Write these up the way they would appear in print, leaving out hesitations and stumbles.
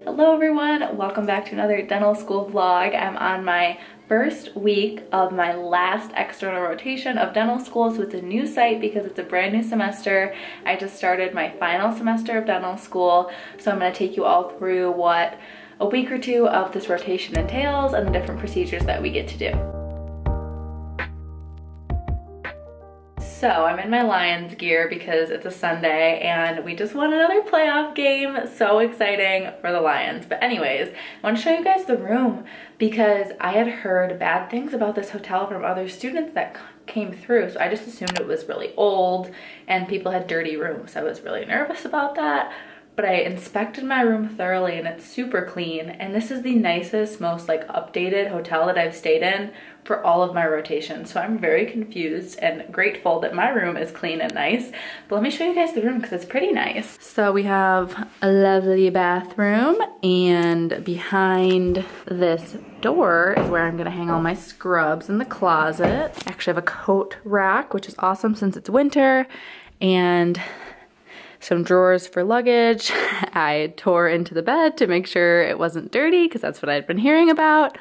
Hello everyone, welcome back to another dental school vlog. I'm on my first week of my last external rotation of dental school, so it's a new site because it's a brand new semester. I just started my final semester of dental school, so I'm going to take you all through what a week or two of this rotation entails and the different procedures that we get to do. So I'm in my Lions gear because it's a Sunday and we just won another playoff game. So exciting for the Lions. But anyways, I want to show you guys the room because I had heard bad things about this hotel from other students that came through. So I just assumed it was really old and people had dirty rooms. I was really nervous about that. But I inspected my room thoroughly and it's super clean. And this is the nicest, most like updated hotel that I've stayed in for all of my rotations. So I'm very confused and grateful that my room is clean and nice. But let me show you guys the room because it's pretty nice. So we have a lovely bathroom, and behind this door is where I'm gonna hang all my scrubs in the closet. I actually have a coat rack, which is awesome since it's winter, and some drawers for luggage. I tore into the bed to make sure it wasn't dirty because that's what I'd been hearing about.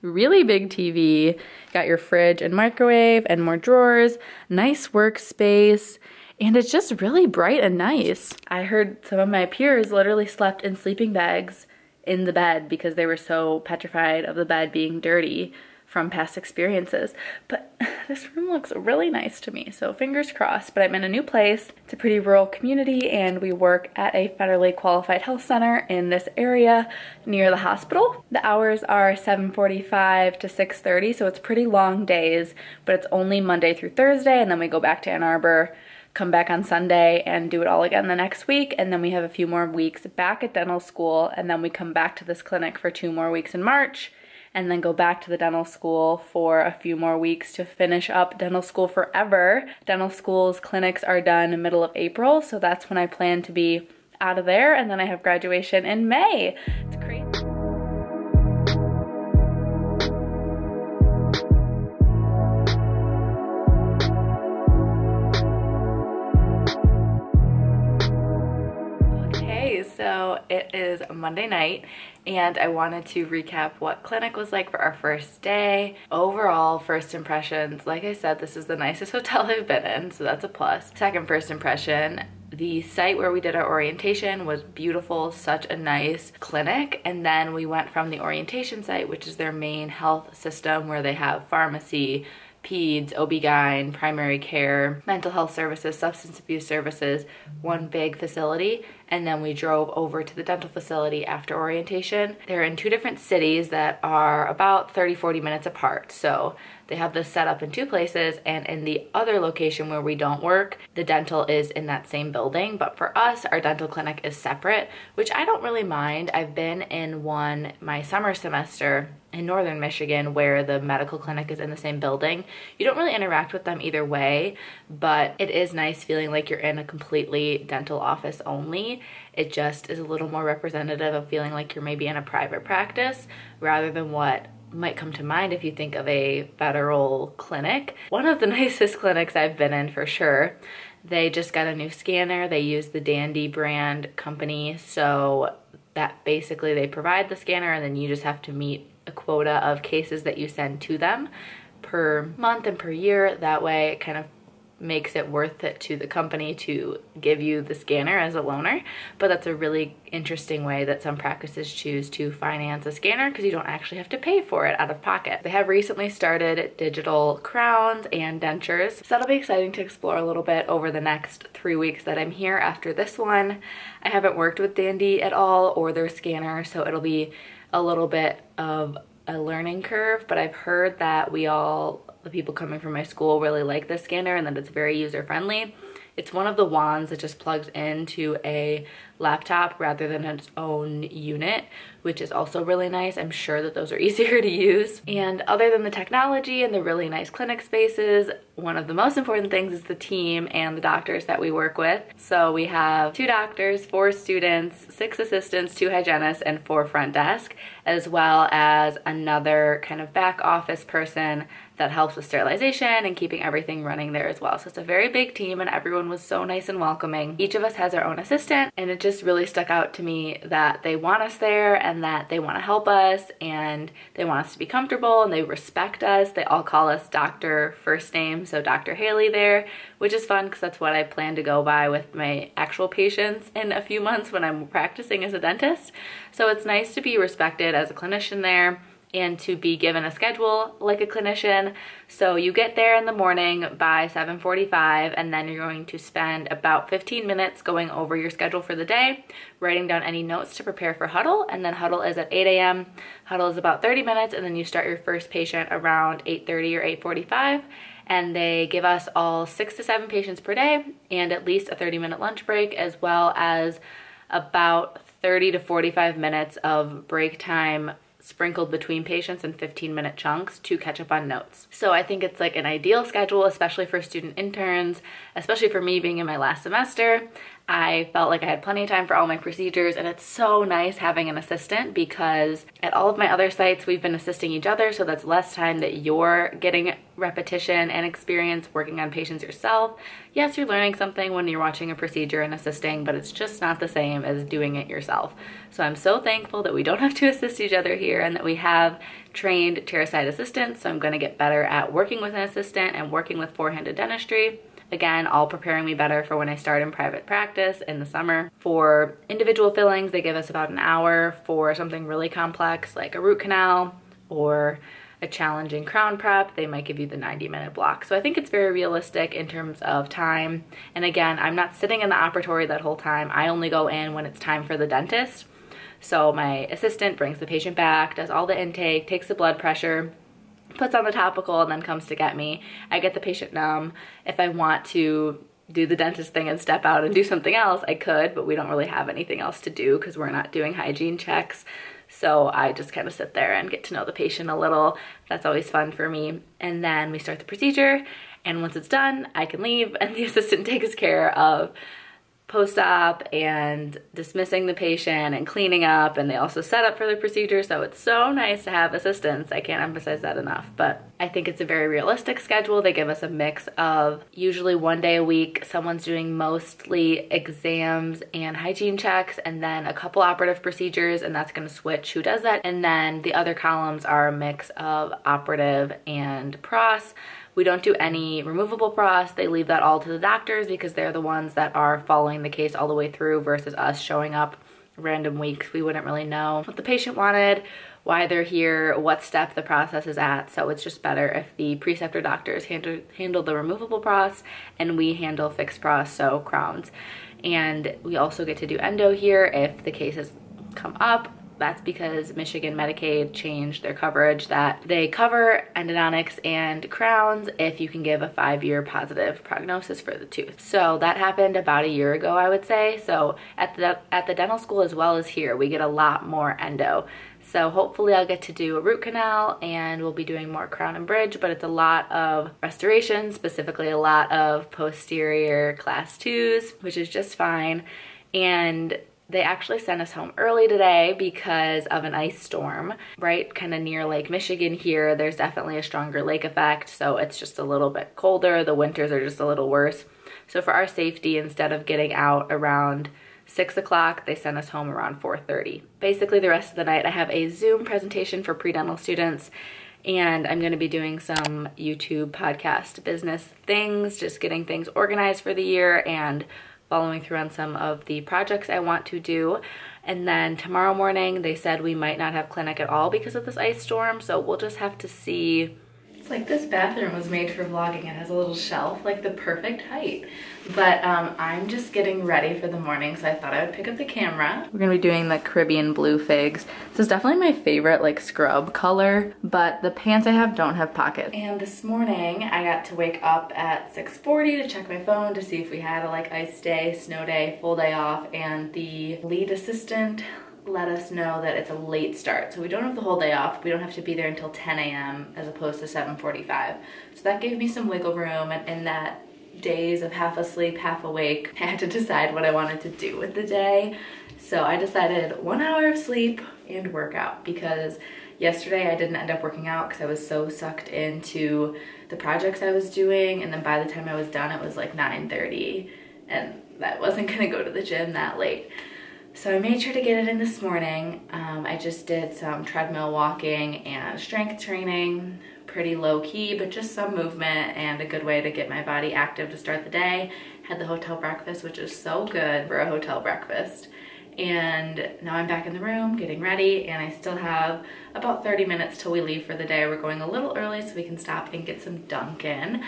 Really big TV, got your fridge and microwave and more drawers, nice workspace, and it's just really bright and nice. I heard some of my peers literally slept in sleeping bags in the bed because they were so petrified of the bed being dirty from past experiences. But this room looks really nice to me, so fingers crossed. But I'm in a new place. It's a pretty rural community and we work at a federally qualified health center in this area near the hospital. The hours are 7:45 to 6:30, so it's pretty long days, but it's only Monday through Thursday, and then we go back to Ann Arbor, come back on Sunday and do it all again the next week, and then we have a few more weeks back at dental school, and then we come back to this clinic for 2 more weeks in March, and then go back to the dental school for a few more weeks to finish up dental school forever. Dental school's clinics are done in the middle of April, so that's when I plan to be out of there, and then I have graduation in May. It's crazy. So it is Monday night and I wanted to recap what clinic was like for our first day. Overall, first impressions, like I said, this is the nicest hotel I've been in, so that's a plus. Second first impression, the site where we did our orientation was beautiful, such a nice clinic. And then we went from the orientation site, which is their main health system where they have pharmacy, peds, OB-GYN, primary care, mental health services, substance abuse services, one big facility. And then we drove over to the dental facility after orientation. They're in 2 different cities that are about 30-40 minutes apart. So they have this set up in 2 places, and in the other location where we don't work, the dental is in that same building. But for us, our dental clinic is separate, which I don't really mind. I've been in one my summer semester in northern Michigan where the medical clinic is in the same building. You don't really interact with them either way, but it is nice feeling like you're in a completely dental office only. It just is a little more representative of feeling like you're maybe in a private practice rather than what might come to mind if you think of a federal clinic. One of the nicest clinics I've been in for sure. They just got a new scanner. They use the Dandy brand company, so that basically they provide the scanner and then you just have to meet a quota of cases that you send to them per month and per year. That way it kind of makes it worth it to the company to give you the scanner as a loaner. But that's a really interesting way that some practices choose to finance a scanner because you don't actually have to pay for it out of pocket. They have recently started digital crowns and dentures, so that'll be exciting to explore a little bit over the next 3 weeks that I'm here after this one. I haven't worked with Dandy at all or their scanner, so it'll be a little bit of a learning curve, but I've heard that the people coming from my school really like this scanner and that it's very user-friendly. It's one of the wands that just plugs into a laptop rather than its own unit, which is also really nice. I'm sure that those are easier to use. And other than the technology and the really nice clinic spaces, one of the most important things is the team and the doctors that we work with. So we have 2 doctors, 4 students, 6 assistants, 2 hygienists, and 4 front desk, as well as another kind of back office person that helps with sterilization and keeping everything running there as well. So it's a very big team and everyone was so nice and welcoming. Each of us has our own assistant, and it just really stuck out to me that they want us there and that they want to help us and they want us to be comfortable and they respect us. They all call us Dr. first name, so Dr. Haley there, which is fun because that's what I plan to go by with my actual patients in a few months when I'm practicing as a dentist. So it's nice to be respected as a clinician there and to be given a schedule like a clinician. So you get there in the morning by 7:45 and then you're going to spend about 15 minutes going over your schedule for the day, writing down any notes to prepare for huddle, and then huddle is at 8 a.m. Huddle is about 30 minutes and then you start your first patient around 8:30 or 8:45. And they give us all 6 to 7 patients per day and at least a 30-minute lunch break, as well as about 30 to 45 minutes of break time sprinkled between patients in 15-minute chunks to catch up on notes. So I think it's like an ideal schedule, especially for student interns, especially for me being in my last semester. I felt like I had plenty of time for all my procedures, and it's so nice having an assistant because at all of my other sites we've been assisting each other, so that's less time that you're getting repetition and experience working on patients yourself. Yes, you're learning something when you're watching a procedure and assisting, but it's just not the same as doing it yourself. So I'm so thankful that we don't have to assist each other here and that we have trained chairside assistants, so I'm going to get better at working with an assistant and working with four-handed dentistry. Again, all preparing me better for when I start in private practice in the summer. For individual fillings, they give us about an hour. For something really complex like a root canal or a challenging crown prep, they might give you the 90-minute block. So I think it's very realistic in terms of time. And again, I'm not sitting in the operatory that whole time. I only go in when it's time for the dentist. So my assistant brings the patient back, does all the intake, takes the blood pressure, puts on the topical, and then comes to get me. I get the patient numb. If I want to do the dentist thing and step out and do something else, I could, but we don't really have anything else to do because we're not doing hygiene checks. So I just kind of sit there and get to know the patient a little. That's always fun for me. And then we start the procedure, and once it's done, I can leave and the assistant takes care of post-op and dismissing the patient and cleaning up, and they also set up for the procedure. So it's so nice to have assistants. I can't emphasize that enough, but I think it's a very realistic schedule. They give us a mix of usually 1 day a week. Someone's doing mostly exams and hygiene checks, and then a couple operative procedures, and that's going to switch who does that. And then the other columns are a mix of operative and pros. We don't do any removable pros. They leave that all to the doctors because they're the ones that are following the case all the way through versus us showing up random weeks. We wouldn't really know what the patient wanted, why they're here, what step the process is at. So it's just better if the preceptor doctors handle the removable pros and we handle fixed pros, so crowns. And we also get to do endo here if the cases come up. That's because Michigan Medicaid changed their coverage that they cover endodontics and crowns if you can give a 5-year positive prognosis for the tooth. So that happened about a year ago, I would say. So at the dental school as well as here, we get a lot more endo. So hopefully I'll get to do a root canal and we'll be doing more crown and bridge, but it's a lot of restoration, specifically a lot of posterior class 2s, which is just fine. And they actually sent us home early today because of an ice storm, right? Kind of near Lake Michigan here. There's definitely a stronger lake effect, so it's just a little bit colder. The winters are just a little worse. So for our safety, instead of getting out around 6 o'clock, they sent us home around 4:30. Basically the rest of the night I have a Zoom presentation for pre-dental students, and I'm going to be doing some YouTube podcast business things, just getting things organized for the year and following through on some of the projects I want to do. And then tomorrow morning they said we might not have clinic at all because of this ice storm, so we'll just have to see. It's like this bathroom was made for vlogging. It has a little shelf, like the perfect height. But I'm just getting ready for the morning, so I thought I would pick up the camera. We're gonna be doing the Caribbean blue figs. This is definitely my favorite like scrub color, but the pants I have don't have pockets. And this morning I got to wake up at 6:40 to check my phone to see if we had a like ice day, snow day, full day off, and the lead assistant let us know that it's a late start. So we don't have the whole day off. We don't have to be there until 10 a.m. as opposed to 7:45. So that gave me some wiggle room, and in that days of half asleep, half awake, I had to decide what I wanted to do with the day. So I decided 1 hour of sleep and workout, because yesterday I didn't end up working out because I was so sucked into the projects I was doing, and then by the time I was done it was like 9:30, and that wasn't gonna go to the gym that late. So I made sure to get it in this morning. I just did some treadmill walking and strength training, pretty low key, but just some movement and a good way to get my body active to start the day. Had the hotel breakfast, which is so good for a hotel breakfast. And now I'm back in the room getting ready, and I still have about 30 minutes till we leave for the day. We're going a little early so we can stop and get some Dunkin'.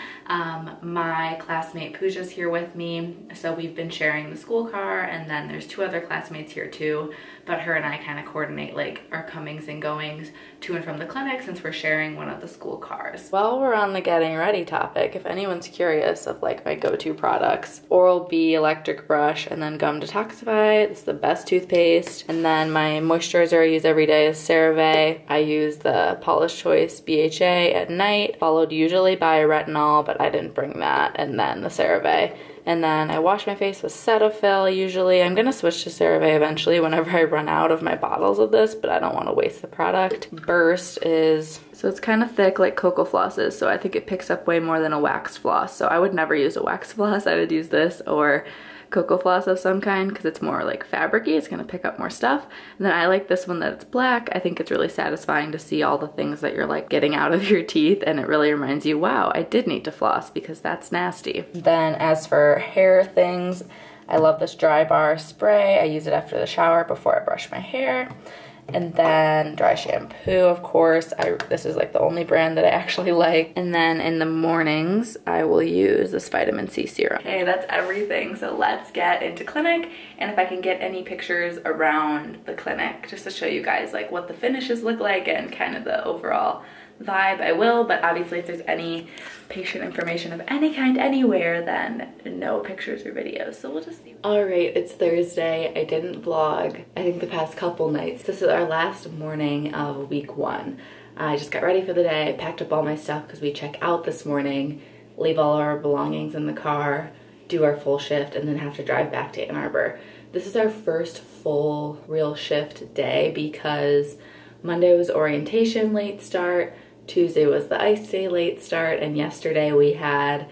My classmate Pooja's here with me, so we've been sharing the school car, and then there's 2 other classmates here too, but her and I kind of coordinate like our comings and goings to and from the clinic since we're sharing one of the school cars. While we're on the getting ready topic, if anyone's curious of like my go-to products, Oral-B electric brush and then gum detoxify. It's the best toothpaste. And then my moisturizer I use every day is CeraVe. I use the Paula's Choice BHA at night, followed usually by retinol, but I didn't bring that, and then the CeraVe. And then I wash my face with Cetaphil usually. I'm gonna switch to CeraVe eventually whenever I run out of my bottles of this, but I don't wanna waste the product. Burst is, so it's kind of thick like Cocoa Floss is, so I think it picks up way more than a wax floss. So I would never use a wax floss. I would use this or Cocoa Floss of some kind because it's more like fabricy. It's gonna pick up more stuff. And then I like this one that it's black. I think it's really satisfying to see all the things that you're like getting out of your teeth, and it really reminds you, wow, I did need to floss because that's nasty. Then as for hair things, I love this Dry Bar spray. I use it after the shower before I brush my hair. And then dry shampoo, of course. This is like the only brand that I actually like. And then in the mornings, I will use this vitamin C serum. Okay, that's everything. So let's get into clinic. And if I can get any pictures around the clinic, just to show you guys like what the finishes look like and kind of the overall vibe, I will. But obviously if there's any patient information of any kind anywhere, then no pictures or videos, so we'll just see. All right, it's Thursday. I didn't vlog I think the past couple nights. This is our last morning of week 1. I just got ready for the day, packed up all my stuff because we check out this morning, leave all our belongings in the car, do our full shift, and then have to drive back to Ann Arbor. This is our first full real shift day because Monday was orientation late start, Tuesday was the ICE day late start, and yesterday we had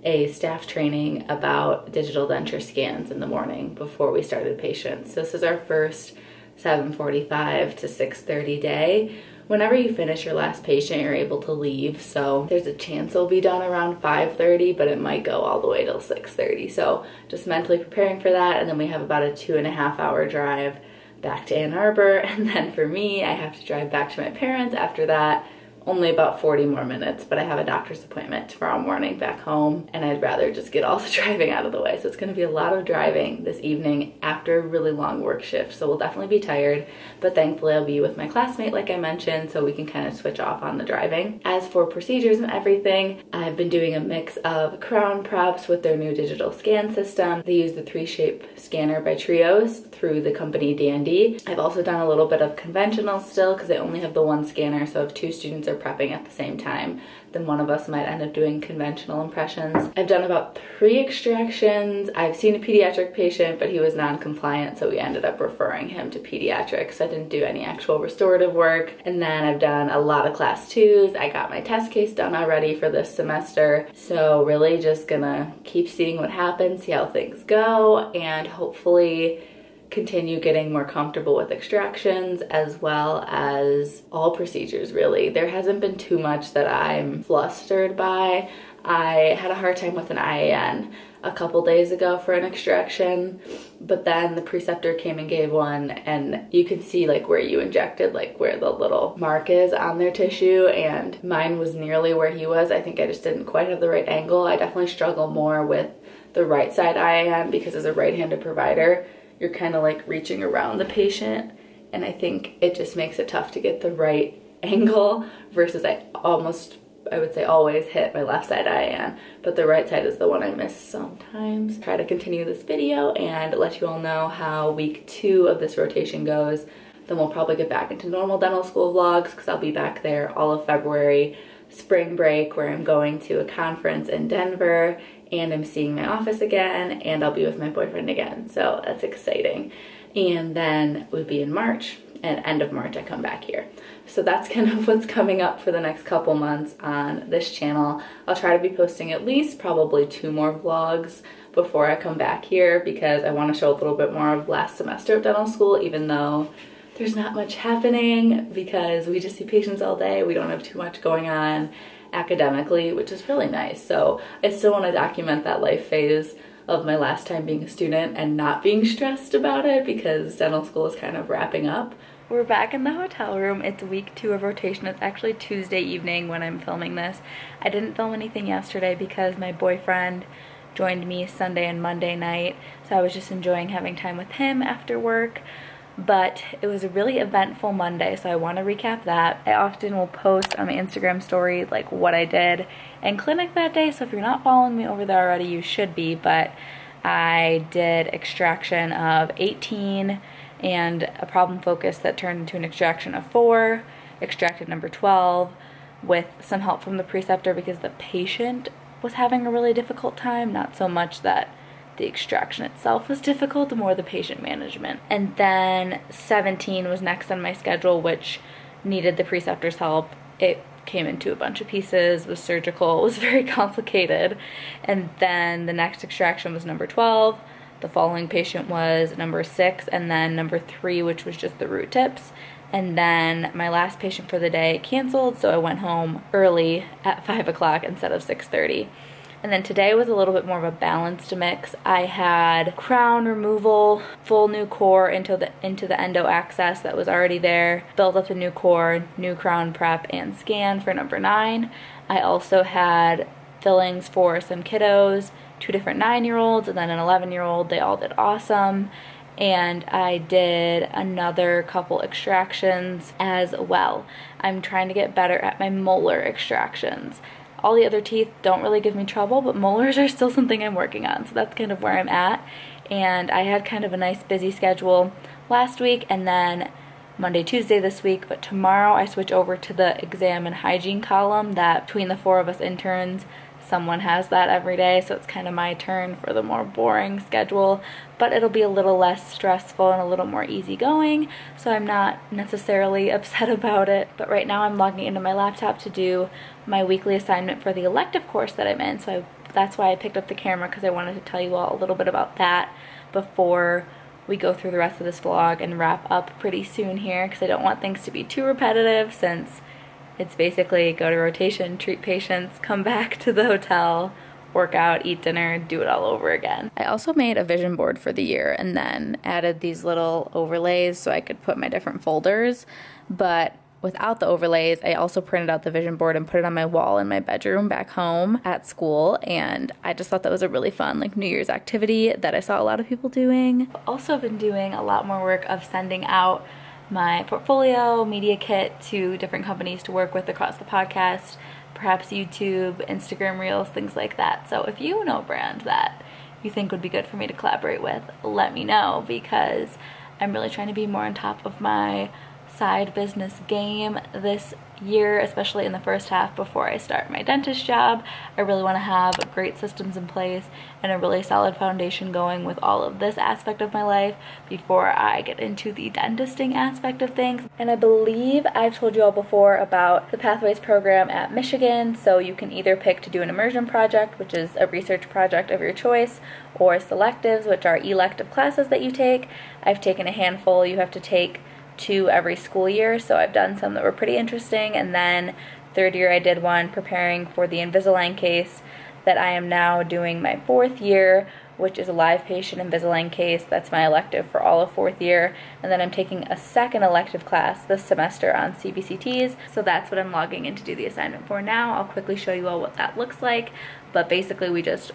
a staff training about digital denture scans in the morning before we started patients. So this is our first 7:45 to 6:30 day. Whenever you finish your last patient, you're able to leave. So there's a chance it'll be done around 5:30, but it might go all the way till 6:30. So just mentally preparing for that. And then we have about a 2.5 hour drive back to Ann Arbor. And then for me, I have to drive back to my parents after that. Only about 40 more minutes, but I have a doctor's appointment tomorrow morning back home, and I'd rather just get all the driving out of the way. So it's gonna be a lot of driving this evening after a really long work shift. So we'll definitely be tired, but thankfully I'll be with my classmate like I mentioned, so we can kind of switch off on the driving. As for procedures and everything, I've been doing a mix of crown preps with their new digital scan system. They use the 3Shape scanner by Trios through the company D&D. I've also done a little bit of conventional still because they only have the one scanner, so if 2 students are prepping at the same time, then one of us might end up doing conventional impressions. I've done about 3 extractions. I've seen a pediatric patient, but he was non-compliant, so we ended up referring him to pediatrics. So I didn't do any actual restorative work. And then I've done a lot of class 2s. I got my test case done already for this semester. So really just gonna keep seeing what happens, see how things go, and hopefully continue getting more comfortable with extractions as well as all procedures really. There hasn't been too much that I'm flustered by. I had a hard time with an IAN a couple days ago for an extraction, but then the preceptor came and gave one, and you can see like where you injected, like where the little mark is on their tissue, and mine was nearly where he was. I think I just didn't quite have the right angle. I definitely struggle more with the right side IAN because as a right-handed provider, you're kind of like reaching around the patient, and I think it just makes it tough to get the right angle versus I would say always hit my left side IAN, but the right side is the one I miss sometimes. Try to continue this video and let you all know how week 2 of this rotation goes. Then we'll probably get back into normal dental school vlogs because I'll be back there all of February, spring break, where I'm going to a conference in Denver, and I'm seeing my office again, and I'll be with my boyfriend again, so that's exciting. and then it would be in March, and end of March I come back here. So that's kind of what's coming up for the next couple months on this channel. I'll try to be posting at least probably 2 more vlogs before I come back here, because I want to show a little bit more of last semester of dental school, even though there's not much happening because we just see patients all day. We don't have too much going on academically, which is really nice. So I still want to document that life phase of my last time being a student and not being stressed about it, because dental school is kind of wrapping up. We're back in the hotel room. It's week 2 of rotation. It's actually Tuesday evening when I'm filming this. I didn't film anything yesterday because my boyfriend joined me Sunday and Monday night, so I was just enjoying having time with him after work. But it was a really eventful Monday, so I want to recap that. I often will post on my Instagram story like what I did in clinic that day, so if you're not following me over there already, you should be. But I did extraction of 18 and a problem focus that turned into an extraction of 4, extracted number 12 with some help from the preceptor because the patient was having a really difficult time, not so much that the extraction itself was difficult, more the patient management. And then 17 was next on my schedule, which needed the preceptor's help. It came into a bunch of pieces, was surgical, was very complicated. And then the next extraction was number 12. The following patient was number 6, and then number 3, which was just the root tips. And then my last patient for the day canceled, so I went home early at 5 o'clock instead of 6:30. And then today was a little bit more of a balanced mix. I had crown removal, full new core into the endo access that was already there, built up the new core, new crown prep, and scan for number 9. I also had fillings for some kiddos, 2 different 9-year-olds and then an 11-year-old. They all did awesome. And I did another couple extractions as well. I'm trying to get better at my molar extractions. All the other teeth don't really give me trouble, but molars are still something I'm working on, so that's kind of where I'm at. And I had kind of a nice busy schedule last week, and then Monday, Tuesday this week, but tomorrow I switch over to the exam and hygiene column that between the 4 of us interns, someone has that every day, so it's kind of my turn for the more boring schedule, but it'll be a little less stressful and a little more easygoing, so I'm not necessarily upset about it. But right now I'm logging into my laptop to do my weekly assignment for the elective course that I'm in, so that's why I picked up the camera, because I wanted to tell you all a little bit about that before we go through the rest of this vlog and wrap up pretty soon here, because I don't want things to be too repetitive, since it's basically go to rotation, treat patients, come back to the hotel, work out, eat dinner, do it all over again. I also made a vision board for the year and then added these little overlays so I could put my different folders. But without the overlays, I also printed out the vision board and put it on my wall in my bedroom back home at school. And I just thought that was a really fun like New Year's activity that I saw a lot of people doing. I've also been doing a lot more work of sending out my portfolio media kit to different companies to work with across the podcast, perhaps YouTube, Instagram Reels, things like that. So if you know a brand that you think would be good for me to collaborate with, let me know, because I'm really trying to be more on top of my side business game this year, especially in the first half before I start my dentist job. I really want to have great systems in place and a really solid foundation going with all of this aspect of my life before I get into the dentisting aspect of things. And I believe I've told you all before about the Pathways program at Michigan, so you can either pick to do an immersion project, which is a research project of your choice, or selectives, which are elective classes that you take. I've taken a handful. You have to take 2 every school year, so I've done some that were pretty interesting. And then 3rd year I did one preparing for the Invisalign case that I am now doing my 4th year, which is a live patient Invisalign case. That's my elective for all of 4th year. And then I'm taking a second elective class this semester on CBCTs, so that's what I'm logging in to do the assignment for now. I'll quickly show you all what that looks like, but basically we just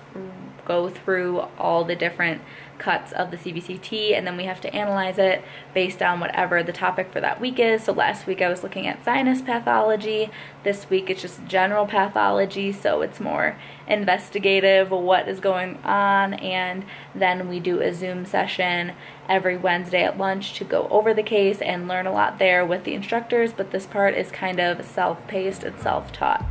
go through all the different cuts of the CBCT, and then we have to analyze it based on whatever the topic for that week is. So last week I was looking at sinus pathology. This week it's just general pathology, so it's more investigative, what is going on. And then we do a Zoom session every Wednesday at lunch to go over the case and learn a lot there with the instructors, but this part is kind of self-paced and self-taught.